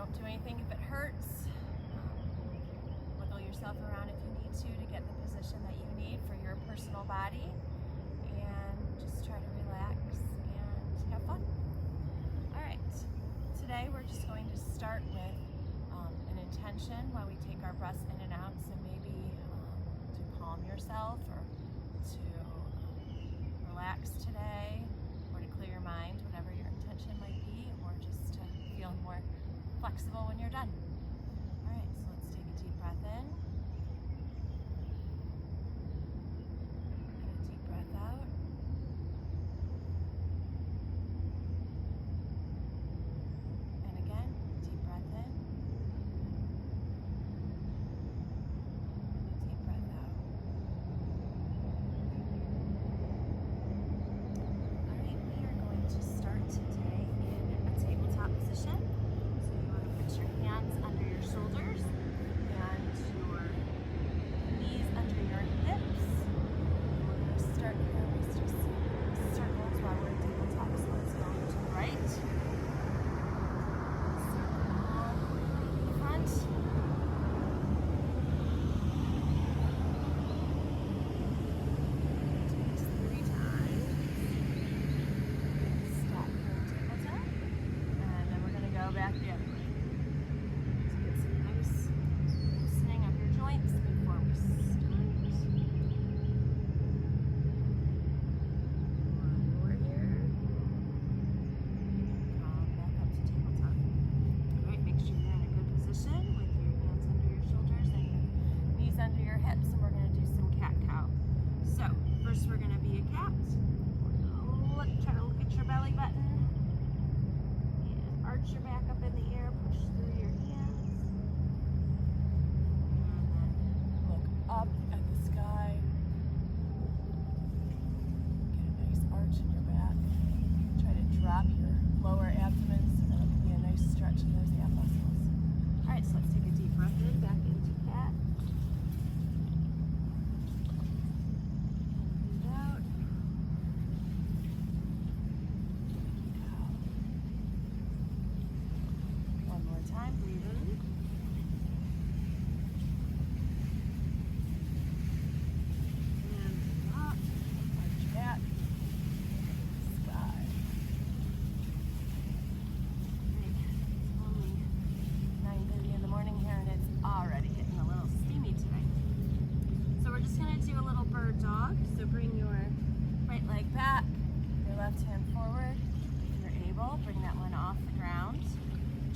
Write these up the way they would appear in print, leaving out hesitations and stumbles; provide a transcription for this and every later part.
don't do anything if it hurts. Wiggle yourself around if you need to get the position that you need for your personal body, and just try to relax and have fun. All right, today we're just going to start with an intention while we take our breaths in and out. So maybe to calm yourself, or to relax today, or to clear your mind, whatever your intention might be, or just to feel more flexible when you're done. All right, so let's take a deep breath in. And a deep breath out. And again, deep breath in. And a deep breath out. All right, we are going to start today in a tabletop position. So you want to put your hands under your shoulders and your knees under your hips. We're going to start here with just circles while we're in tabletop. So let's go to the right. Circle in the front. Do this 3 times. Stop here in tabletop. And then we're going to go back the other way. So get some nice loosening of your joints before we start. One more here. Come back up to tabletop. All right, make sure you're in a good position with your hands under your shoulders and your knees under your hips, and we're going to do some cat-cow. So first we're going to be a cat. We're going to try to look at your belly button. Arch your back up in the air, push through your hands, and then look up at the sky. Get a nice arch in your back. Try to drop your lower abdomen so that'll give you a nice stretch of those ab muscles. All right, so let's take a deep breath in, back into cat. And breathe out. One more time, breathe in. And breathe out. Arch back. Sky. Great. It's only 9:30 in the morning here, and it's already getting a little steamy today. So we're just going to do a little bird dog. So bring your right leg back, your left hand forward. If you're able, bring that one off the ground.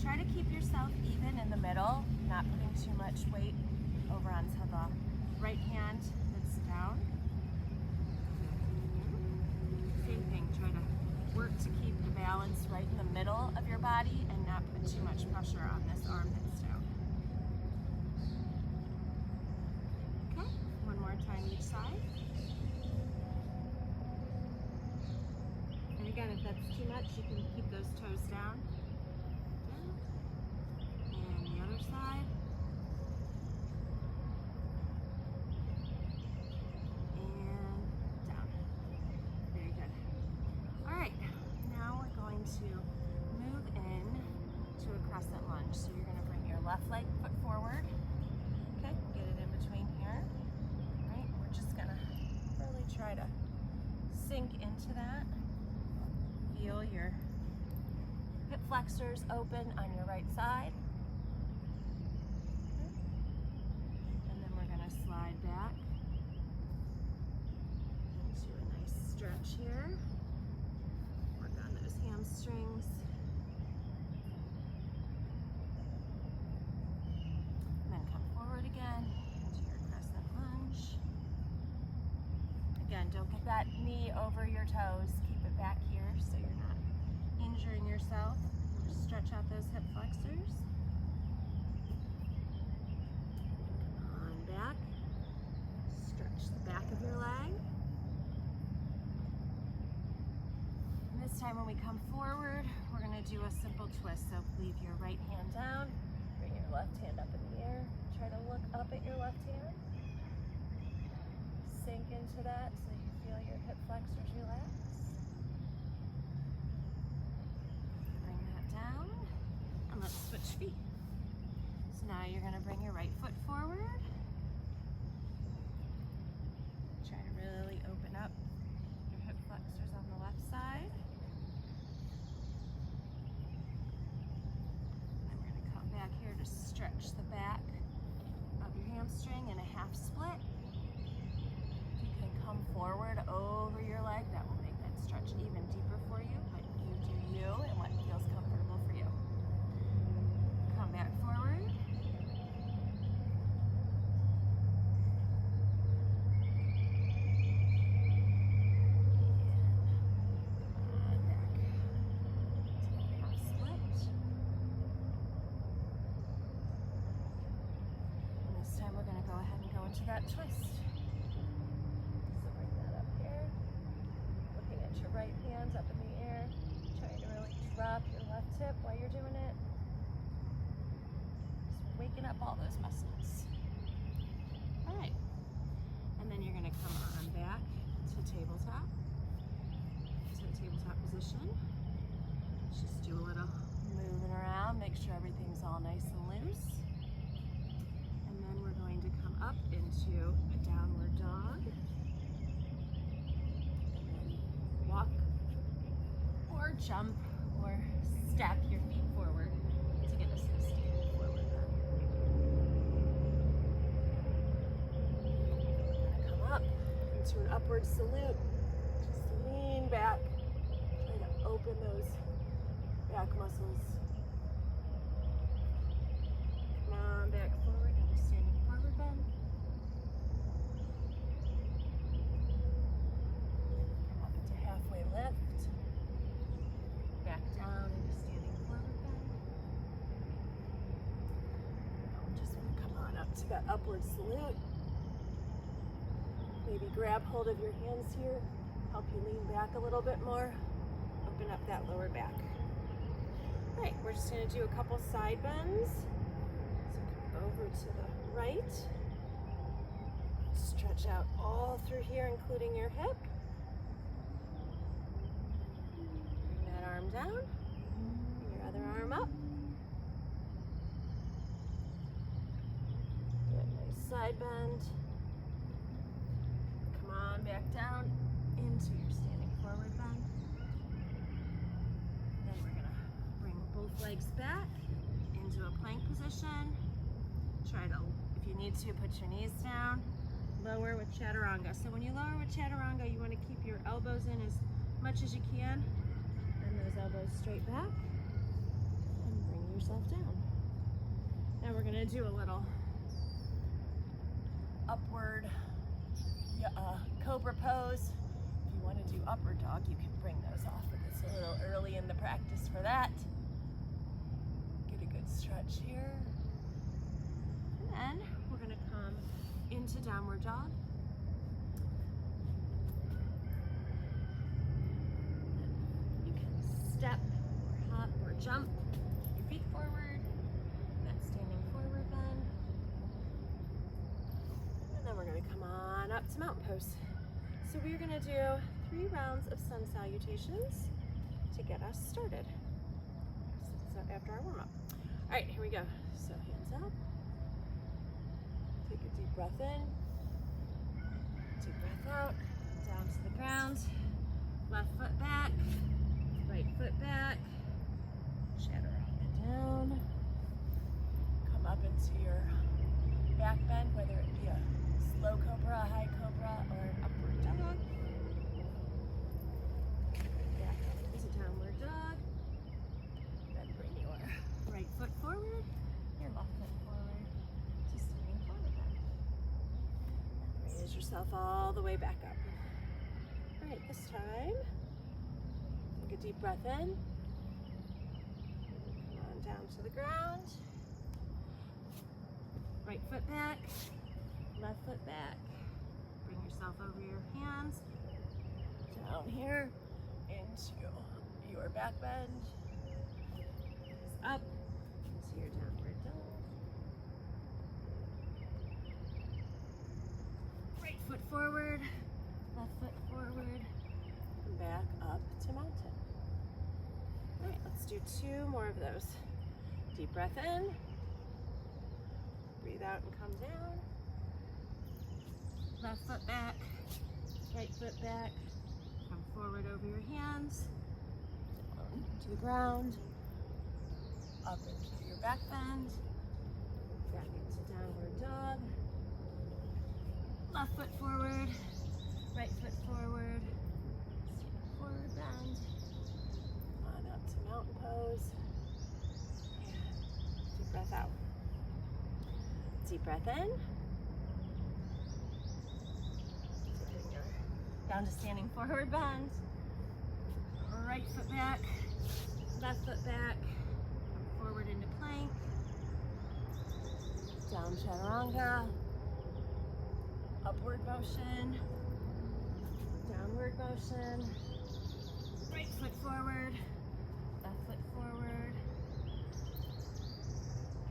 Try to keep yourself even in the middle, not putting too much weight over onto the right hand that's down. Same thing, try to work to keep the balance right in the middle of your body and not put too much pressure on this arm that's down. Okay, one more time each side. And again, if that's too much, you can keep those toes down. And the other side. And down. Very good. All right, now we're going to move in to a crescent lunge. So you're going to bring your left leg foot forward. Okay, get it in between here. All right, we're just going to really try to sink into that. Feel your hip flexors open on your right side. Okay. And then we're going to slide back into a nice stretch here. Work on those hamstrings. And then come forward again into your crescent lunge. Again, don't get that knee over your toes. Keep it back here so you're not injuring yourself. Just stretch out those hip flexors. Come on back. Stretch the back of your leg. And this time when we come forward, we're going to do a simple twist. So leave your right hand down, bring your left hand up in the air. Try to look up at your left hand. Sink into that so you feel your hip flexors relax. Bring that down, and let's switch feet. Now you're gonna bring your right foot forward. Try to really open up your hip flexors on the left side. And we're gonna come back here to stretch the back of your hamstring in a half split. If you can come forward over your leg, that will make that stretch even deeper for you, but you do you and what feels comfortable for you. Come back forward. That twist. So bring that up here. Looking at your right hands up in the air. Trying to really drop your left hip while you're doing it. Just waking up all those muscles. All right. And then you're going to come on back to tabletop. To a tabletop position. Just do a little moving around. Make sure everything's all nice and loose. And then we're going to come up into a downward dog. And then walk or jump or step your feet forward to get us to standing forward bend. We're going to come up into an upward salute. Just lean back. Try to open those back muscles. Come on back forward. Standing forward bend. Come up into halfway lift. Back down into standing forward bend. Now we just want to come on up to that upward salute. Maybe grab hold of your hands here. Help you lean back a little bit more. Open up that lower back. All right, we're just going to do a couple side bends. Over to the right. Stretch out all through here, including your hip. Bring that arm down. Bring your other arm up. Do a nice side bend. Come on back down into your standing forward bend. Then we're going to bring both legs back into a plank position. Try to, if you need to, put your knees down. Lower with chaturanga. So when you lower with chaturanga, you want to keep your elbows in as much as you can. And those elbows straight back. And bring yourself down. Now we're going to do a little upward cobra pose. If you want to do upward dog, you can bring those off, but it's a little early in the practice for that. Get a good stretch here. And we're going to come into downward dog. You can step or hop or jump your feet forward. That standing forward bend. And then we're going to come on up to mountain pose. So we're going to do 3 rounds of sun salutations to get us started. So after our warm up. All right, here we go. So hands up. Take a deep breath in, deep breath out, down to the ground, left foot back, right foot back, chaturanga down, come up into your back bend, whether it be a slow cobra, a high cobra, or an upward dog. Back up into downward dog, then bring your right foot forward, your left foot forward. Raise yourself all the way back up. All right, this time, take a deep breath in. Come on down to the ground. Right foot back, left foot back. Bring yourself over your hands, down here, into your back bend. Up into your downward dog. Right foot forward, left foot forward, and back up to mountain. All right, let's do 2 more of those. Deep breath in, Breathe out and come down. Left foot back, right foot back. Come forward over your hands, down to the ground, up into your back bend, back into downward dog. Left foot forward, right foot forward, forward bend, on up to mountain pose, and deep breath out. Deep breath in. Down to standing forward bend. Right foot back, left foot back, forward into plank. Down chaturanga. Upward motion. Downward motion. Right foot forward, left foot forward.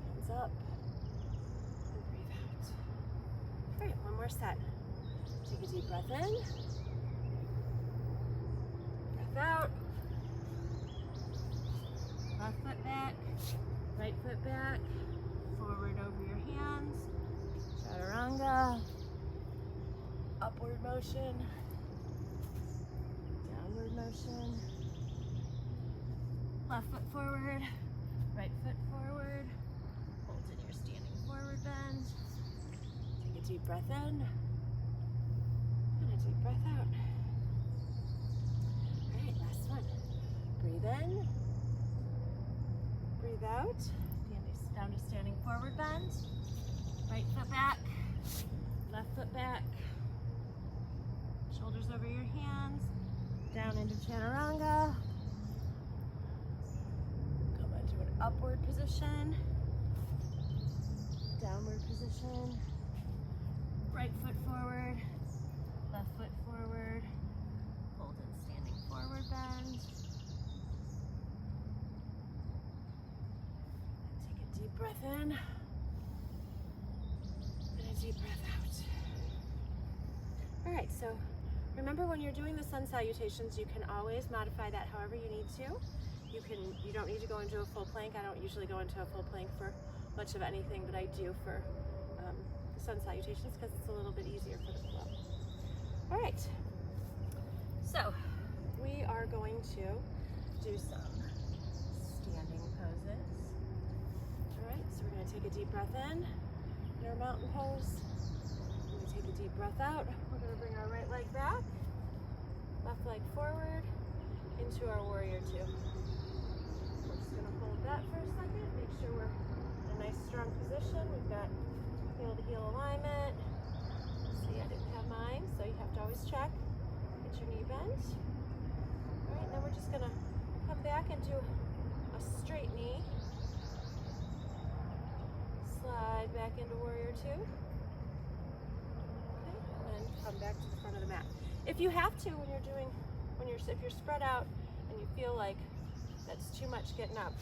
Hands up. And breathe out. All right, one more set. Take a deep breath in. Out. Left foot back, right foot back, forward over your hands, chaturanga, upward motion, downward motion, left foot forward, right foot forward, hold in your standing forward bend, take a deep breath in, and a deep breath out. Breathe in, breathe out, down to standing forward bend, right foot back, left foot back, shoulders over your hands, down into chaturanga, come into an upward position, downward position, right foot forward, left foot forward, hold in standing forward bend. Deep breath in and a deep breath out. All right, so remember when you're doing the sun salutations, you can always modify that however you need to. You don't need to go into a full plank. I don't usually go into a full plank for much of anything, but I do for the sun salutations because it's a little bit easier for the flow. All right, so we are going to do some standing poses. Alright, so we're going to take a deep breath in our mountain pose. We're going to take a deep breath out. We're going to bring our right leg back, left leg forward, into our warrior two. We're just going to hold that for a second. Make sure we're in a nice strong position. We've got heel to heel alignment. See, I didn't have mine, so you have to always check. Get your knee bent. Alright, then we're just going to come back and do a straight knee. Slide back into warrior two. Okay, and then come back to the front of the mat. If you have to, if you're spread out and you feel like that's too much getting up,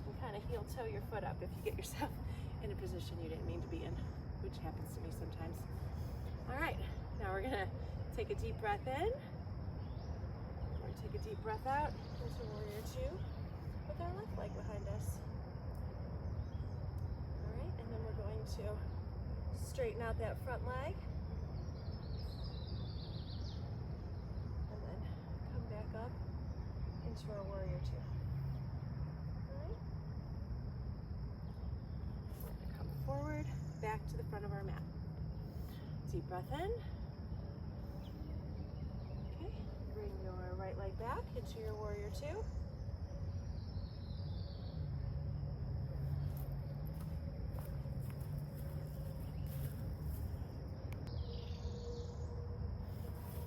you kind of heel toe your foot up if you get yourself in a position you didn't mean to be in, which happens to me sometimes. All right, now we're gonna take a deep breath in. We're gonna take a deep breath out into warrior two with our left leg behind us. And then we're going to straighten out that front leg. And then come back up into our warrior two. All right. We're going to come forward, back to the front of our mat. Deep breath in. Okay. Bring your right leg back into your warrior two.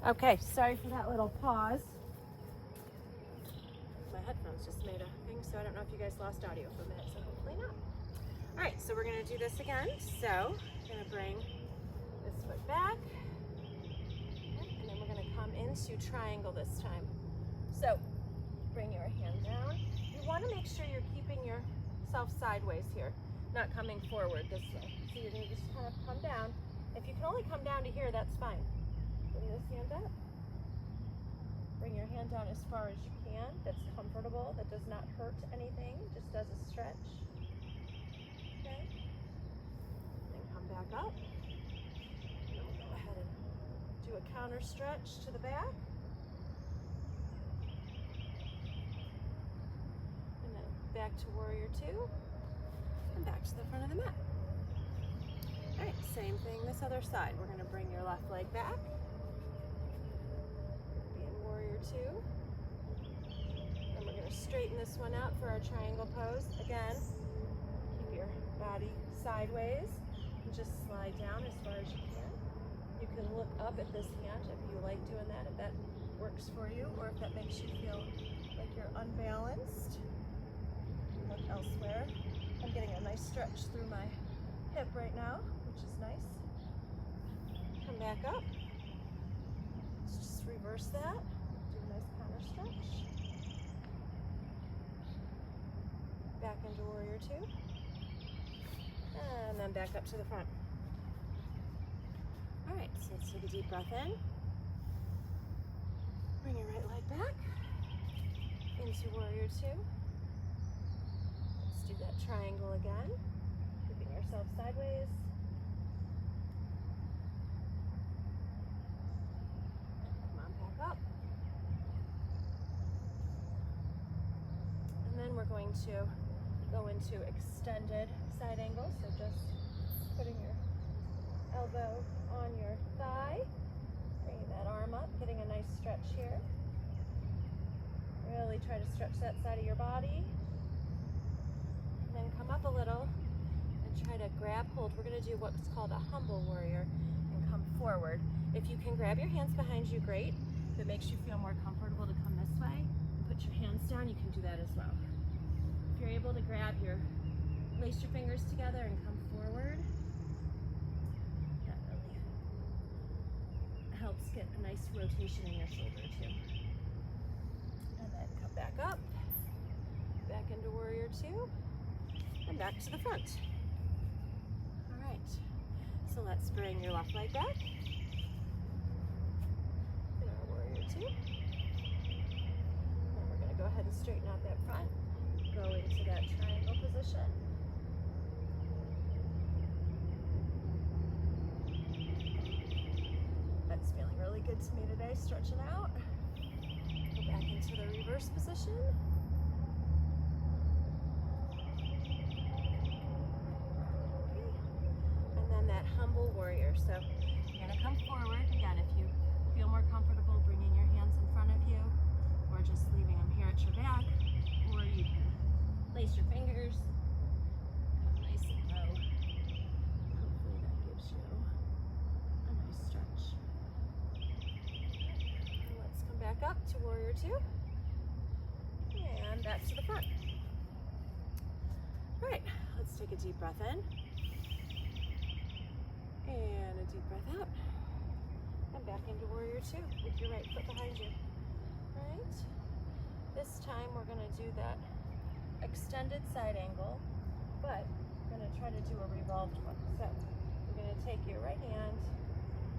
Okay, sorry for that little pause. My headphones just made a thing, so I don't know if you guys lost audio for a minute, so hopefully not. All right, so we're gonna do this again. So we're gonna bring this foot back, and then we're gonna come into triangle this time. So bring your hand down. You wanna make sure you're keeping yourself sideways here, not coming forward this way. So you're gonna just kind of come down. If you can only come down to here, that's fine. Bring this hand up. Bring your hand down as far as you can. That's comfortable. That does not hurt anything. Just does a stretch. Okay. counter stretch to the back. And then back to warrior two. And back to the front of the mat. All right, same thing this other side. We're gonna bring your left leg back. Be in warrior two. And we're gonna straighten this one out for our triangle pose. Again, keep your body sideways and just slide down as far as you can. You can look up at this hand if you like doing that, if that works for you, or if that makes you feel like you're unbalanced. Look elsewhere. I'm getting a nice stretch through my hip right now, which is nice. Come back up. Let's just reverse that. Do a nice counter stretch. Back into warrior two. And then back up to the front. All right, so let's take a deep breath in. Bring your right leg back into warrior two. Let's do that triangle again. Keeping yourself sideways. Come on, back up. And then we're going to go into extended side angle. So just putting your elbow on your thigh, bringing that arm up, getting a nice stretch here. Really try to stretch that side of your body. And then come up a little and try to grab hold. We're going to do what's called a humble warrior and come forward. If you can grab your hands behind you, great. If it makes you feel more comfortable to come this way, put your hands down, you can do that as well. If you're able to lace your fingers together and come forward, that really helps get a nice rotation in your shoulder too. And then come back up, back into warrior two, and back to the front. All right, so let's bring your left leg back in our warrior two. And we're gonna go ahead and straighten out that front, go into that triangle position. That's feeling really good to me today, stretching out. Go back into the reverse position. That humble warrior. So you're going to come forward. Again, if you feel more comfortable bringing your hands in front of you or just leaving them here at your back, or you can lace your fingers, come nice and low. Hopefully that gives you a nice stretch. And let's come back up to warrior two and back to the front. All right, let's take a deep breath in. And a deep breath out. And back into warrior two with your right foot behind you. Right? This time we're going to do that extended side angle, but we're going to try to do a revolved one. So you're going to take your right hand,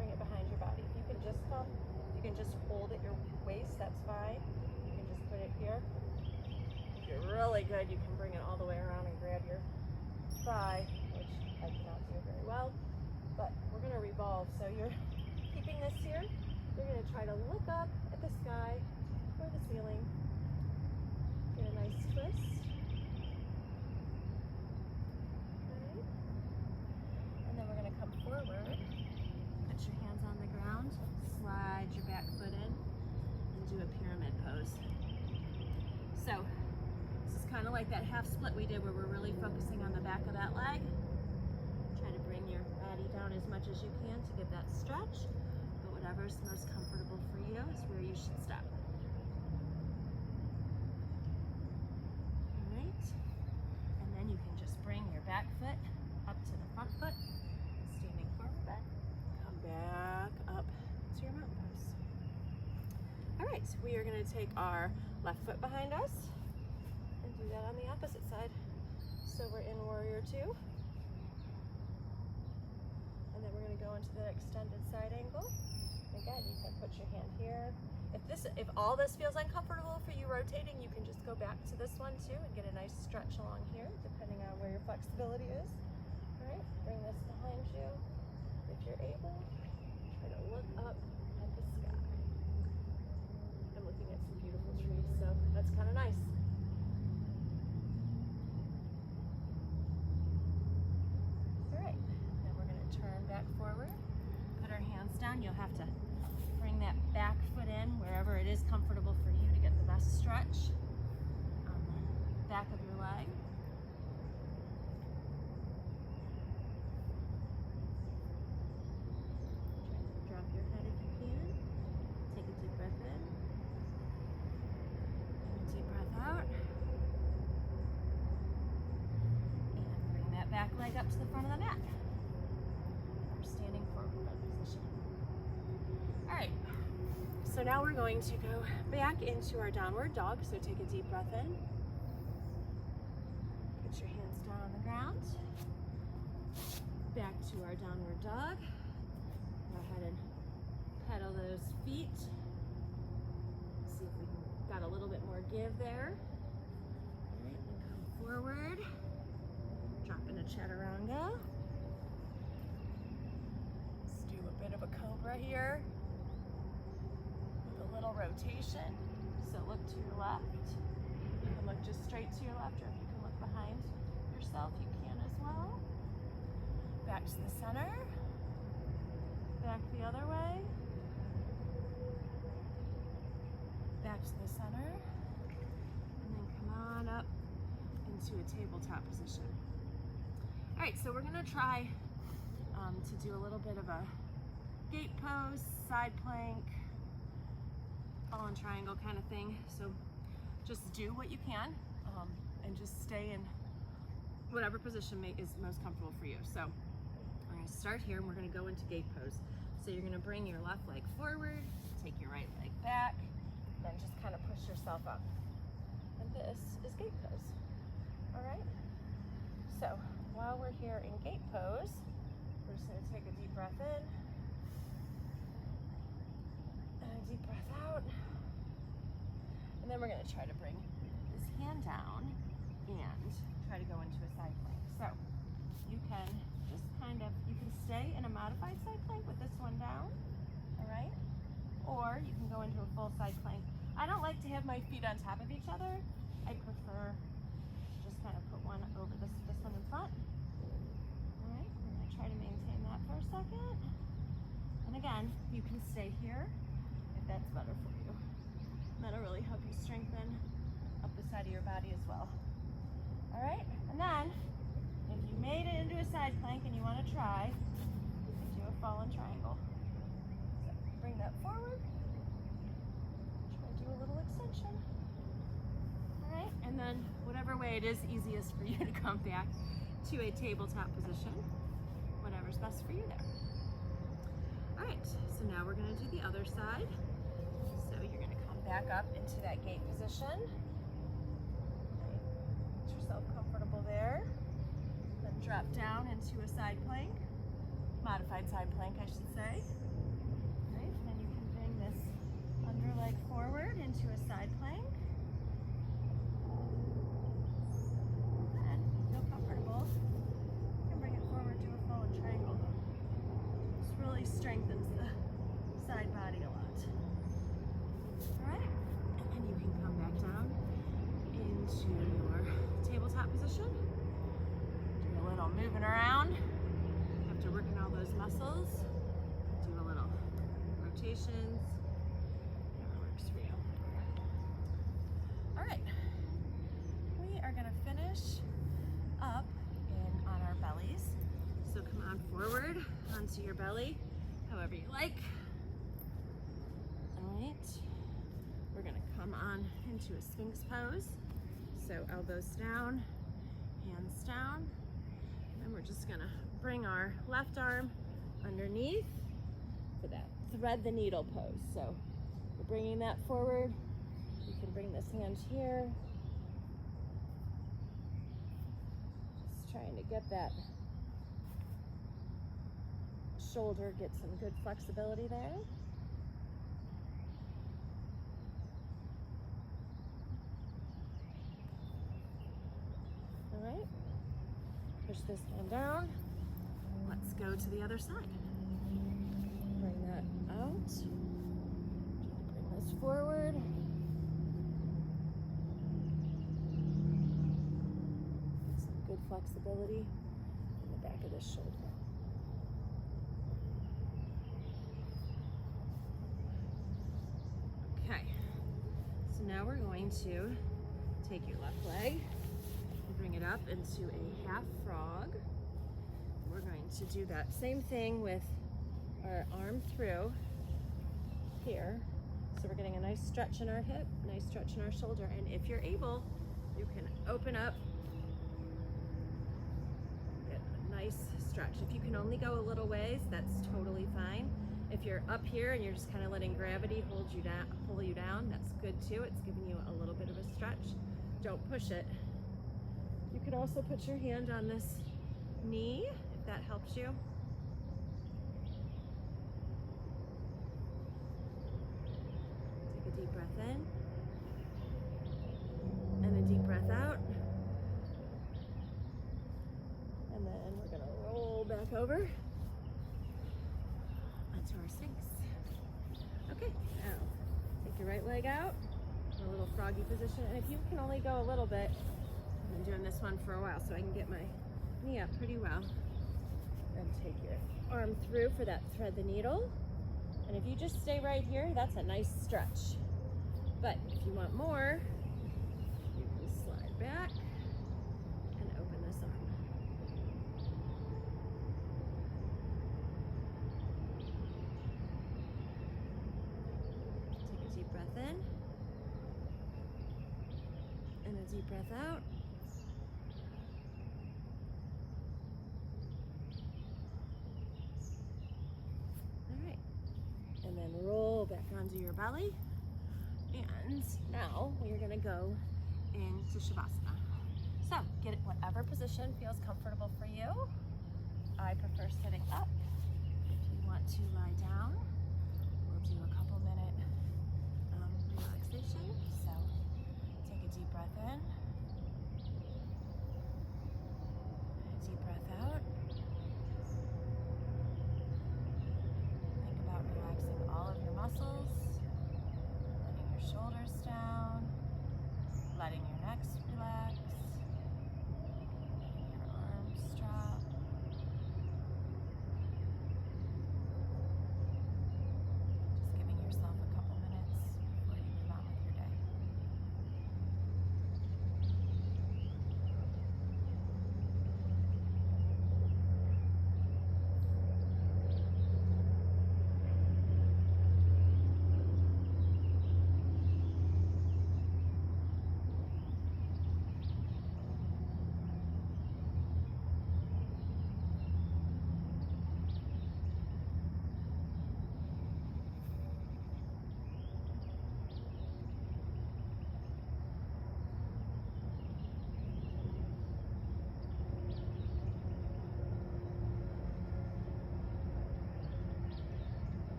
bring it behind your body. You can just hold at your waist, that's fine. You can just put it here. If you're really good, you can bring it all the way around and grab your thigh, which I cannot do very well. But we're going to revolve. So you're keeping this here. You're going to try to look up at the sky or the ceiling. Get a nice twist. Okay. And then we're going to come forward. Put your hands on the ground. Slide your back foot in and do a pyramid pose. So this is kind of like that half split we did where we're really focusing on the back of that leg. Try to bring your body down as much as you can to get that stretch, but whatever's most comfortable for you is where you should stop. All right, and then you can just bring your back foot up to the front foot, standing forward back, come back up to your mountain pose. All right, we are going to take our left foot behind us and do that on the opposite side. So we're in warrior two. And then we're going to go into the extended side angle. Again, you can put your hand here. If all this feels uncomfortable for you rotating, you can just go back to this one too and get a nice stretch along here, depending on where your flexibility is. All right, bring this behind you. If you're able, try to look up at the that's kind of nice. All right, then we're going to turn back forward, put our hands down. You'll have to bring that back foot in wherever it is comfortable for you to get the best stretch on the back of your leg. Drop your head if you can. Take a deep breath in. And a deep breath out. And bring that back leg up to the front of the mat. We're standing forward bend position. All right, so now we're going to go back into our downward dog. So take a deep breath in. Put your hands down on the ground. Back to our downward dog. Go ahead and pedal those feet. See if we got a little bit more give there. All right, and come forward. Drop into chaturanga. Let's do a bit of a cobra here with a little rotation. So look to your left. You can look just straight to your left, or if you can look behind yourself, you can as well. Back to the center. Back the other way. Back to the center. And then come on up into a tabletop position. All right, so we're gonna try to do a little bit of a gate pose, side plank, fallen triangle kind of thing. So just do what you can and just stay in whatever position is most comfortable for you. So we're gonna start here and we're gonna go into gate pose. So you're gonna bring your left leg forward, take your right leg back, then just kind of push yourself up. And this is gate pose, all right? So while we're here in gate pose, we're just gonna take a deep breath in and a deep breath out. And then we're gonna try to bring this hand down and try to go into a side plank. So you can just you can stay in a modified side plank with this one down, all right? Or you can go into a full side plank. I don't like to have my feet on top of each other. I prefer just kind of put one over this one in front. All right, we're gonna try to maintain that for a second. And again, you can stay here if that's better for you. That'll really help you strengthen up the side of your body as well. All right, and then if you made it into a side plank and you want to try, you can do a fallen triangle. So bring that forward. Try to do a little extension. All right, and then whatever way it is easiest for you to come back to a tabletop position, whatever's best for you there. All right, so now we're going to do the other side. So you're going to come back up into that gate position. Right. Get yourself comfortable there. Then drop down into a side plank, modified side plank, I should say. Right, and then you can bring this under leg forward into a side plank. And if you feel comfortable, you can bring it forward to a fallen triangle. This really strengthens the side body a lot. All right, and then you can come back down into your tabletop position. A little moving around after working all those muscles. Do a little rotations, whatever works for you. All right, we are gonna finish up on our bellies. So come on forward onto your belly, however you like. All right, we're gonna come on into a Sphinx pose. So elbows down, hands down. And we're just gonna bring our left arm underneath for that thread the needle pose. So we're bringing that forward. You can bring this hand here. Just trying to get that shoulder, get some good flexibility there. All right. Push this hand down. Let's go to the other side. Bring that out. Bring this forward. good flexibility in the back of the shoulder. Okay, so now we're going to take your left leg and bring it up into a half frog. We're going to do that same thing with our arm through here. So we're getting a nice stretch in our hip, nice stretch in our shoulder, and if you're able, you can open up, get a nice stretch. If you can only go a little ways, that's totally fine. If you're up here and you're just kind of letting gravity hold you down, pull you down, that's good too. It's giving you a little bit of a stretch. Don't push it. You could also put your hand on this knee if that helps you. Take a deep breath in and a deep breath out. And then we're gonna roll back over onto our Sphinx. Okay, now take your right leg out in a little froggy position. And if you can only go a little bit, I've been doing this one for a while so I can get my knee up pretty well. And take your arm through for that thread the needle. And if you just stay right here, that's a nice stretch. But if you want more, you can slide back and open this arm. Take a deep breath in and a deep breath out. And then roll back onto your belly. And now we're gonna go into Shavasana. So get it whatever position feels comfortable for you. I prefer sitting up. If you want to lie down, we'll do a couple minute relaxation. So take a deep breath in, a deep breath out. Relaxing all of your muscles, letting your shoulders down, letting your neck relax, letting your arms drop. Just giving yourself a couple minutes before you move on with your day.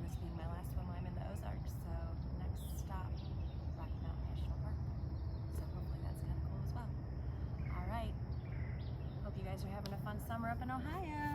This being my last one while I'm in the Ozarks, so next stop, Rocky Mountain National Park. So hopefully that's kind of cool as well. All right, hope you guys are having a fun summer up in Ohio.